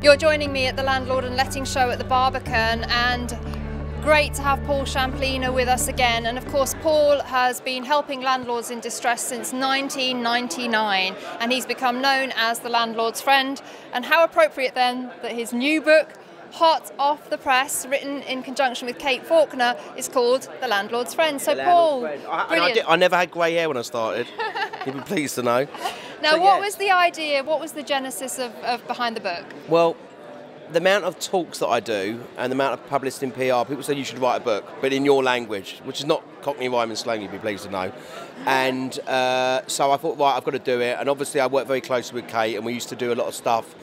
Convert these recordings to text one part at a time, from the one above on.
You're joining me at the Landlord and Letting Show at the Barbican, and great to have Paul Shamplina with us again. And of course, Paul has been helping landlords in distress since 1999, and he's become known as the landlord's friend. And how appropriate then that his new book, hot off the press, written in conjunction with Kate Faulkner, is called The Landlord's Friend. So Paul, brilliant. I never had grey hair when I started. You'd be pleased to know. Now, what was the idea, what was the genesis of behind the book? Well, the amount of talks that I do and the amount of publicity in PR, people say you should write a book, but in your language, which is not Cockney rhyme and slang, you'd be pleased to know. And so I thought, right, I've got to do it. And obviously I work very closely with Kate, and we used to do a lot of stuff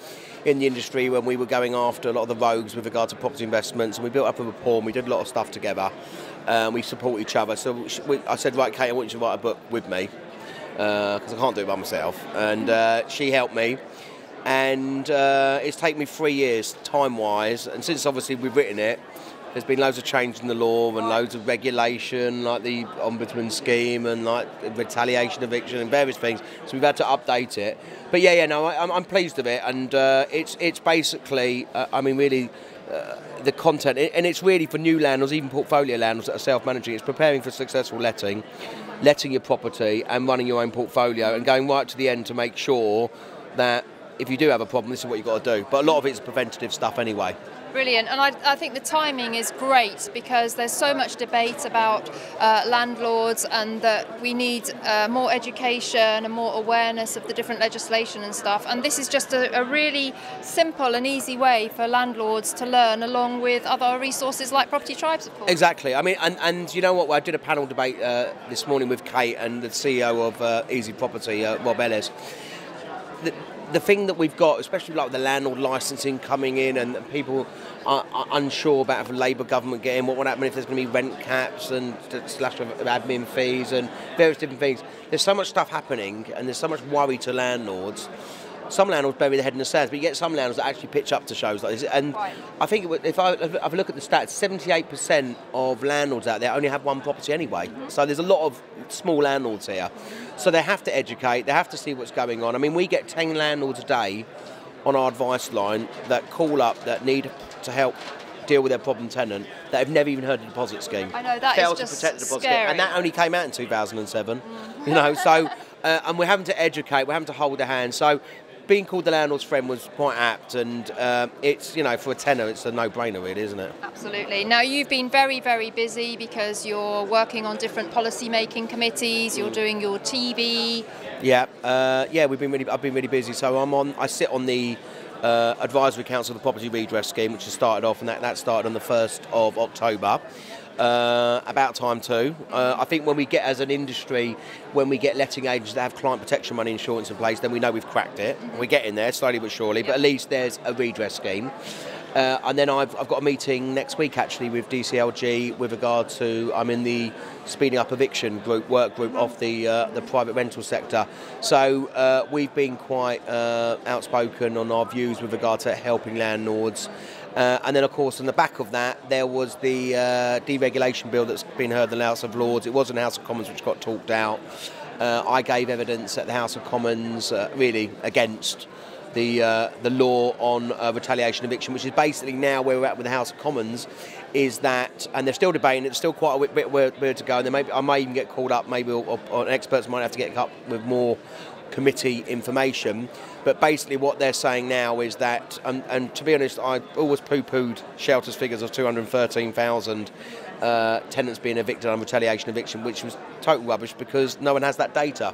in the industry when we were going after a lot of the rogues with regard to property investments, and we built up a rapport and we did a lot of stuff together. We support each other. So I said, right, Kate, I want you to write a book with me, because I can't do it by myself. And she helped me. And it's taken me 3 years, time-wise, and since obviously we've written it, there's been loads of change in the law and loads of regulation, like the Ombudsman scheme and like retaliation eviction and various things, so we've had to update it. But I'm pleased with it, and it's basically, really, the content, and it's really for new landlords, even portfolio landlords that are self-managing. It's preparing for successful letting your property and running your own portfolio and going right to the end to make sure that if you do have a problem, this is what you've got to do. But a lot of it's preventative stuff anyway. Brilliant, and I think the timing is great because there's so much debate about landlords, and that we need more education and more awareness of the different legislation and stuff. And this is just a really simple and easy way for landlords to learn, along with other resources like Property Tribes, of course. Exactly. I mean, and you know what? I did a panel debate this morning with Kate and the CEO of Easy Property, Rob Ellis. The thing that we've got, especially like the landlord licensing coming in, and people are unsure about if a Labour government get in, what would happen if there's going to be rent caps and slash of admin fees and various different things. There's so much stuff happening, and there's so much worry to landlords. Some landlords bury their head in the sands, but you get some landlords that actually pitch up to shows like this. And right. I think if I look at the stats, 78% of landlords out there only have one property anyway. Mm-hmm. So there's a lot of small landlords here. So they have to educate, they have to see what's going on. I mean, we get 10 landlords a day on our advice line that call up that need to help deal with their problem tenant that have never even heard of the deposit scheme. I know, that is just to protect the deposit scary. Scheme. And that only came out in 2007. You know, so and we're having to educate, we're having to hold their hand. So being called the landlord's friend was quite apt, and it's, you know, for a tenner, it's a no-brainer really, isn't it? Absolutely. Now, you've been very, very busy because you're working on different policy-making committees, you're doing your TV. Yeah, I've been really busy. So I sit on the Advisory Council of the Property Redress Scheme, which has started off, and that started on the 1st of October. About time too. I think when we get, as an industry, when we get letting agents that have client protection money insurance in place, then we know we've cracked it. We're getting there slowly but surely, but at least there's a redress scheme. And then I've got a meeting next week actually with DCLG with regard to, I'm in the speeding up eviction work group of the private rental sector. So we've been quite outspoken on our views with regard to helping landlords. And then, of course, on the back of that, there was the deregulation bill that's been heard in the House of Lords. It was in the House of Commons which got talked out. I gave evidence at the House of Commons really against the law on retaliation eviction, which is basically now where we're at with the House of Commons, is that, and they're still debating, it's still quite a bit where to go, and I may even get called up, maybe or experts might have to get up with more committee information. But basically what they're saying now is that, and to be honest, I always poo-pooed Shelter's figures of 213,000 tenants being evicted on retaliation eviction, which was total rubbish because no one has that data.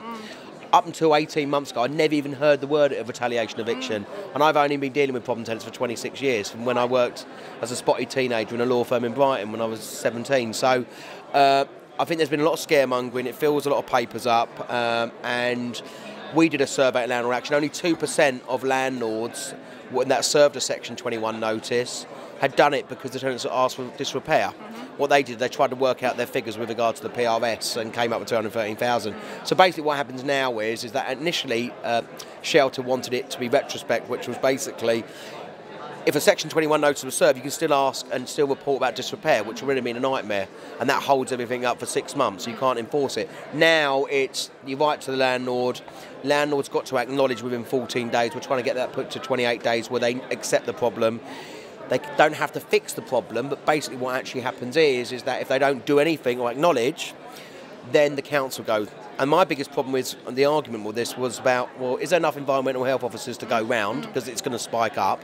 Up until 18 months ago, I'd never even heard the word of retaliation eviction, and I've only been dealing with problem tenants for 26 years, from when I worked as a spotty teenager in a law firm in Brighton when I was 17. So I think there's been a lot of scaremongering, it fills a lot of papers up, and we did a survey at Landlord Action. Only 2% of landlords that served a Section 21 notice had done it because the tenants had asked for disrepair. What they did, they tried to work out their figures with regard to the PRS and came up with 213,000. So basically what happens now is that initially Shelter wanted it to be retrospect, which was basically if a Section 21 notice was served, you can still ask and still report about disrepair, which would really mean a nightmare, and that holds everything up for 6 months, so you can't enforce it. Now it's you write to the landlord. Landlord's got to acknowledge within 14 days. We're trying to get that put to 28 days where they accept the problem. They don't have to fix the problem, but basically what actually happens is that if they don't do anything or acknowledge, then the council goes. And my biggest problem is, the argument with this was about, well, is there enough environmental health officers to go round, because it's going to spike up.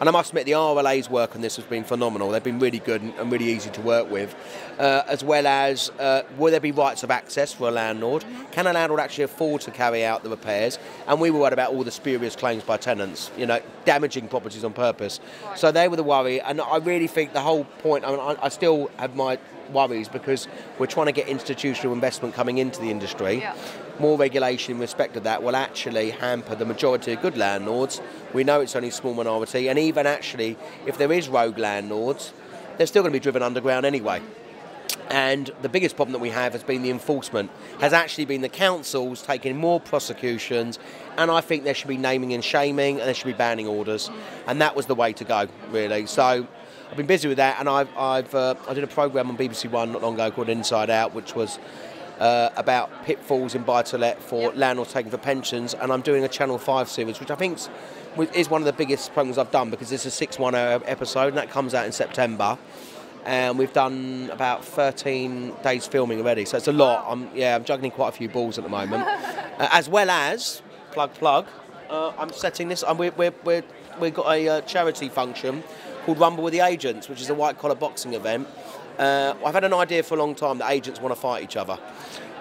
And I must admit, the RLA's work on this has been phenomenal. They've been really good and really easy to work with. As well as, will there be rights of access for a landlord? Can a landlord actually afford to carry out the repairs? And we were worried about all the spurious claims by tenants, you know, damaging properties on purpose. Right. So they were the worry. And I really think the whole point, I mean, I still have my worries, because we're trying to get institutional investment coming into the industry. Yeah. More regulation in respect of that will actually hamper the majority of good landlords. We know it's only a small minority, and even actually, if there is rogue landlords, they're still going to be driven underground anyway. And the biggest problem that we have has been the enforcement, has actually been the councils taking more prosecutions, and I think there should be naming and shaming, and there should be banning orders, and that was the way to go, really. So I've been busy with that, and I did a programme on BBC One not long ago called Inside Out, which was about pitfalls in buy-to-let for landlords taking for pensions, and I'm doing a Channel 5 series, which I think is one of the biggest programs I've done, because it's a 6 1-hour episode, and that comes out in September. And we've done about 13 days filming already, so it's a lot. I'm juggling quite a few balls at the moment. As well as, plug, I'm setting this, we've got a charity function called Rumble with the Agents, which is a white-collar boxing event. I've had an idea for a long time that agents want to fight each other,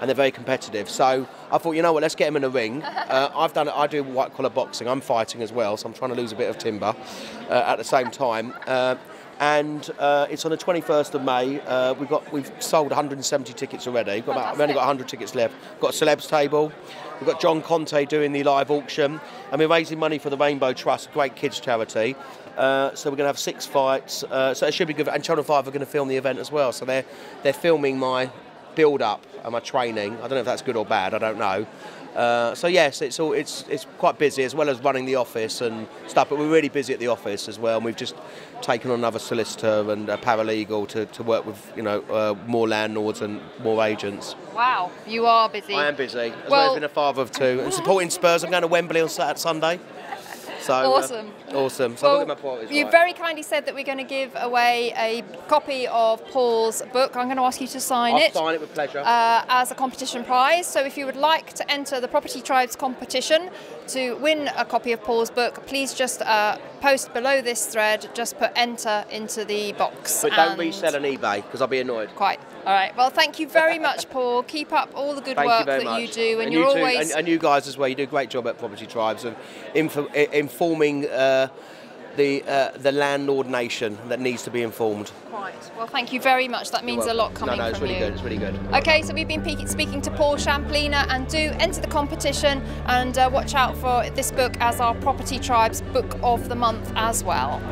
and they're very competitive. So I thought, you know what, let's get them in a ring. I do white-collar boxing. I'm fighting as well, so I'm trying to lose a bit of timber at the same time. And it's on the 21st of May. We've sold 170 tickets already. We've only got 100 tickets left. We've got a celebs table. We've got John Conte doing the live auction, and we're raising money for the Rainbow Trust, a great kids charity. So we're going to have 6 fights. So it should be good. And Channel 5 are going to film the event as well. So they're filming my build-up and my training. I don't know if that's good or bad. I don't know. So yes, it's quite busy, as well as running the office and stuff. But we're really busy at the office as well. And we've just taken on another solicitor and a paralegal to work with, you know, more landlords and more agents. Wow, you are busy. I am busy. As well as being a father of 2 and supporting Spurs. I'm going to Wembley on Sunday. So, awesome. Awesome. So I'll get my priorities you right. very kindly said that we're going to give away a copy of Paul's book. I'm going to ask you to sign it. I'll sign it with pleasure. As a competition prize. So if you would like to enter the Property Tribes competition to win a copy of Paul's book, please just post below this thread, just put enter into the box. But don't resell on eBay, because I'll be annoyed. Quite. All right. Well, thank you very much, Paul. Keep up all the good work that you do, and you're always and you guys as well. You do a great job at Property Tribes of informing the landlord nation that needs to be informed. Quite. Well, thank you very much. That means a lot coming from you. No, it's really good. It's really good. Okay, so we've been speaking to Paul Shamplina, and do enter the competition and watch out for this book as our Property Tribes Book of the Month as well.